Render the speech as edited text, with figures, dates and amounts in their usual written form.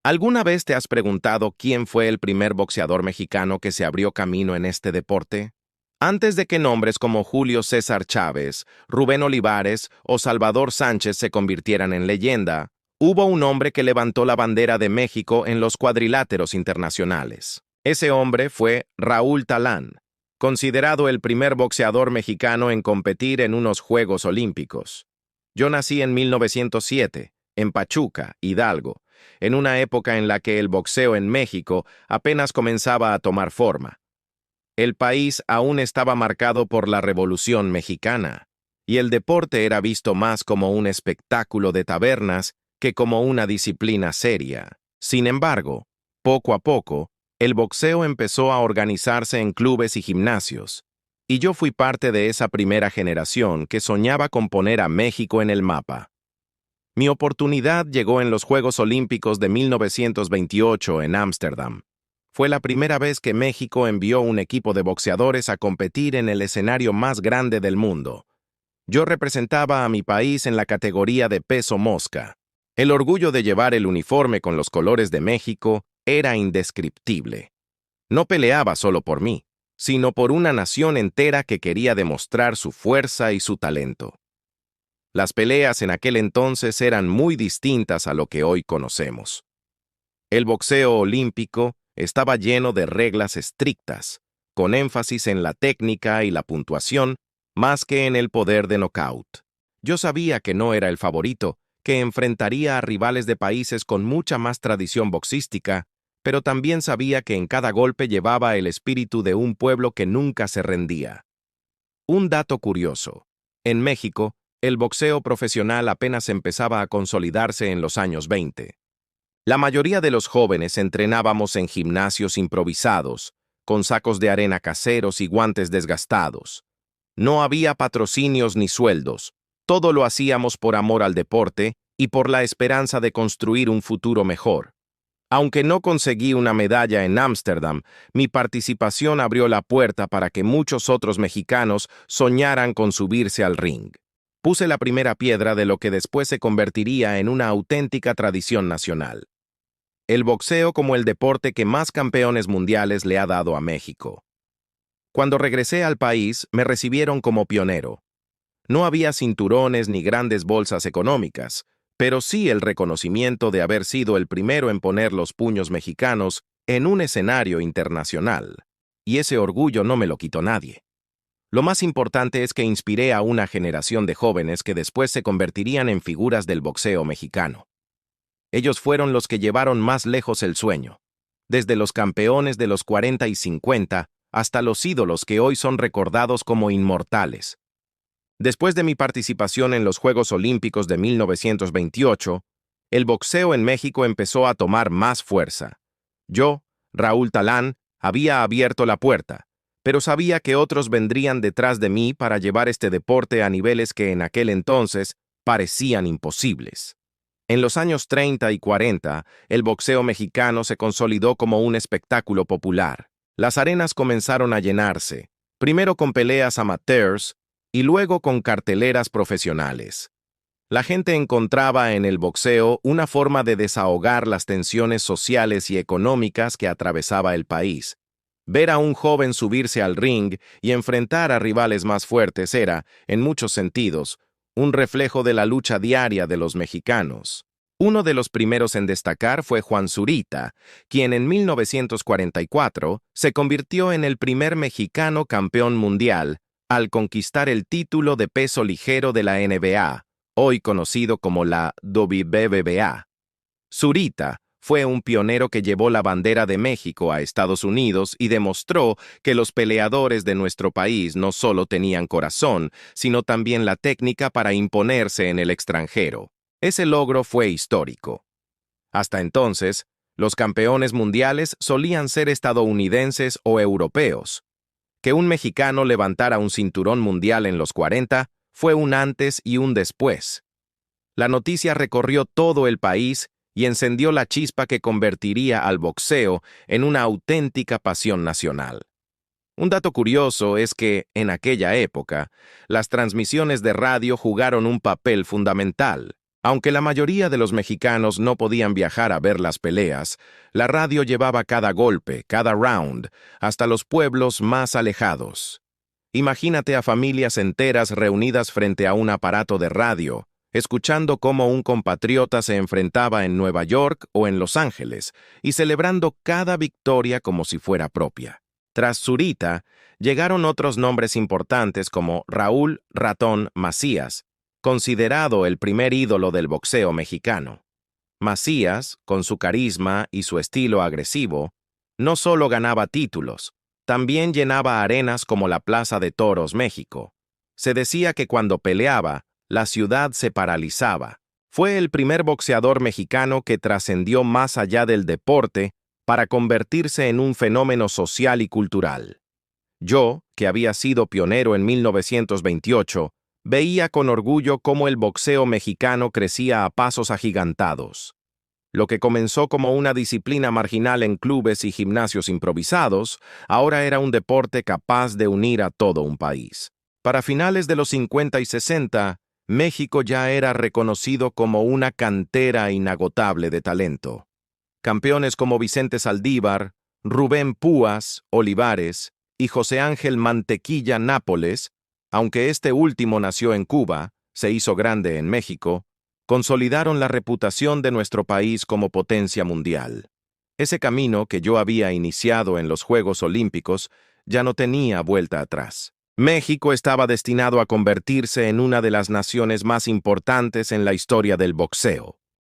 ¿Alguna vez te has preguntado quién fue el primer boxeador mexicano que se abrió camino en este deporte? Antes de que nombres como Julio César Chávez, Rubén Olivares o Salvador Sánchez se convirtieran en leyenda, hubo un hombre que levantó la bandera de México en los cuadriláteros internacionales. Ese hombre fue Raúl Talán, considerado el primer boxeador mexicano en competir en unos Juegos Olímpicos. Yo nací en 1907, en Pachuca, Hidalgo, en una época en la que el boxeo en México apenas comenzaba a tomar forma. El país aún estaba marcado por la Revolución Mexicana, y el deporte era visto más como un espectáculo de tabernas que como una disciplina seria. Sin embargo, poco a poco, el boxeo empezó a organizarse en clubes y gimnasios, y yo fui parte de esa primera generación que soñaba con poner a México en el mapa. Mi oportunidad llegó en los Juegos Olímpicos de 1928 en Ámsterdam. Fue la primera vez que México envió un equipo de boxeadores a competir en el escenario más grande del mundo. Yo representaba a mi país en la categoría de peso mosca. El orgullo de llevar el uniforme con los colores de México era indescriptible. No peleaba solo por mí, sino por una nación entera que quería demostrar su fuerza y su talento. Las peleas en aquel entonces eran muy distintas a lo que hoy conocemos. El boxeo olímpico estaba lleno de reglas estrictas, con énfasis en la técnica y la puntuación, más que en el poder de nocaut. Yo sabía que no era el favorito, que enfrentaría a rivales de países con mucha más tradición boxística, pero también sabía que en cada golpe llevaba el espíritu de un pueblo que nunca se rendía. Un dato curioso: en México, el boxeo profesional apenas empezaba a consolidarse en los años 20. La mayoría de los jóvenes entrenábamos en gimnasios improvisados, con sacos de arena caseros y guantes desgastados. No había patrocinios ni sueldos, todo lo hacíamos por amor al deporte y por la esperanza de construir un futuro mejor. Aunque no conseguí una medalla en Ámsterdam, mi participación abrió la puerta para que muchos otros mexicanos soñaran con subirse al ring. Puse la primera piedra de lo que después se convertiría en una auténtica tradición nacional. El boxeo como el deporte que más campeones mundiales le ha dado a México. Cuando regresé al país, me recibieron como pionero. No había cinturones ni grandes bolsas económicas, pero sí el reconocimiento de haber sido el primero en poner los puños mexicanos en un escenario internacional. Y ese orgullo no me lo quitó nadie. Lo más importante es que inspiré a una generación de jóvenes que después se convertirían en figuras del boxeo mexicano. Ellos fueron los que llevaron más lejos el sueño, desde los campeones de los 40 y 50 hasta los ídolos que hoy son recordados como inmortales. Después de mi participación en los Juegos Olímpicos de 1928, el boxeo en México empezó a tomar más fuerza. Yo, Raúl Talán, había abierto la puerta, pero sabía que otros vendrían detrás de mí para llevar este deporte a niveles que en aquel entonces parecían imposibles. En los años 30 y 40, el boxeo mexicano se consolidó como un espectáculo popular. Las arenas comenzaron a llenarse, primero con peleas amateurs y luego con carteleras profesionales. La gente encontraba en el boxeo una forma de desahogar las tensiones sociales y económicas que atravesaba el país. Ver a un joven subirse al ring y enfrentar a rivales más fuertes era, en muchos sentidos, un reflejo de la lucha diaria de los mexicanos. Uno de los primeros en destacar fue Juan Zurita, quien en 1944 se convirtió en el primer mexicano campeón mundial al conquistar el título de peso ligero de la NBA, hoy conocido como la WBBA. Zurita fue un pionero que llevó la bandera de México a Estados Unidos y demostró que los peleadores de nuestro país no solo tenían corazón, sino también la técnica para imponerse en el extranjero. Ese logro fue histórico. Hasta entonces, los campeones mundiales solían ser estadounidenses o europeos. Que un mexicano levantara un cinturón mundial en los 40 fue un antes y un después. La noticia recorrió todo el país y encendió la chispa que convertiría al boxeo en una auténtica pasión nacional. Un dato curioso es que, en aquella época, las transmisiones de radio jugaron un papel fundamental. Aunque la mayoría de los mexicanos no podían viajar a ver las peleas, la radio llevaba cada golpe, cada round, hasta los pueblos más alejados. Imagínate a familias enteras reunidas frente a un aparato de radio, escuchando cómo un compatriota se enfrentaba en Nueva York o en Los Ángeles, y celebrando cada victoria como si fuera propia. Tras Zurita, llegaron otros nombres importantes como Raúl Ratón Macías, considerado el primer ídolo del boxeo mexicano. Macías, con su carisma y su estilo agresivo, no solo ganaba títulos, también llenaba arenas como la Plaza de Toros México. Se decía que cuando peleaba, la ciudad se paralizaba. Fue el primer boxeador mexicano que trascendió más allá del deporte para convertirse en un fenómeno social y cultural. Yo, que había sido pionero en 1928, veía con orgullo cómo el boxeo mexicano crecía a pasos agigantados. Lo que comenzó como una disciplina marginal en clubes y gimnasios improvisados, ahora era un deporte capaz de unir a todo un país. Para finales de los 50 y 60, México ya era reconocido como una cantera inagotable de talento. Campeones como Vicente Saldívar, Rubén Púas Olivares y José Ángel Mantequilla Nápoles, aunque este último nació en Cuba, se hizo grande en México, consolidaron la reputación de nuestro país como potencia mundial. Ese camino que yo había iniciado en los Juegos Olímpicos ya no tenía vuelta atrás. México estaba destinado a convertirse en una de las naciones más importantes en la historia del boxeo.